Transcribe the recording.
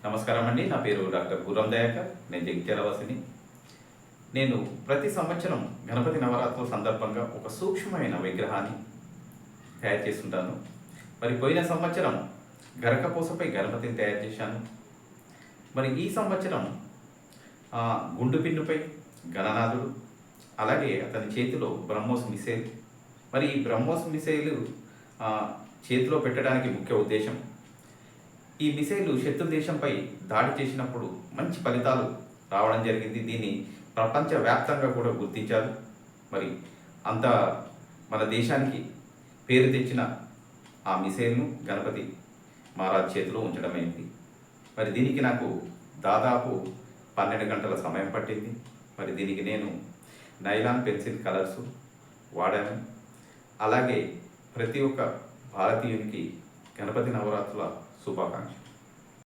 నమస్కారం అండి. నా పేరు డాక్టర్ గుర్రం దయాకర్. నేను జగిత్యాల వాసిని. నేను ప్రతి సంవత్సరం గణపతి నవరాత్రుల సందర్భంగా ఒక సూక్ష్మమైన విగ్రహాన్ని తయారు చేస్తుంటాను. మరి పోయిన సంవత్సరం గరకపోసపై గణపతిని తయారు చేశాను. మరి ఈ సంవత్సరం గుండు పిన్నుపై గణనాథుడు, అలాగే అతని చేతిలో బ్రహ్మోస్ మిసైల్. మరి ఈ బ్రహ్మోస్ మిసైలు చేతిలో పెట్టడానికి ముఖ్య ఉద్దేశం, ఈ మిసైలు శత్రు దేశంపై దాడి చేసినప్పుడు మంచి ఫలితాలు రావడం జరిగింది. దీన్ని ప్రపంచవ్యాప్తంగా కూడా గుర్తించారు. మరి అంత మన దేశానికి పేరు తెచ్చిన ఆ మిసైల్ను గణపతి మహారాజ్ చేతిలో ఉంచడమైంది. మరి దీనికి నాకు దాదాపు 12 గంటల సమయం పట్టింది. మరి దీనికి నేను నైలాన్ పెన్సిల్ కలర్స్ వాడాను. అలాగే ప్రతి ఒక్క భారతీయునికి గణపతి నవరాత్రుల శుభాకాంక్షలు.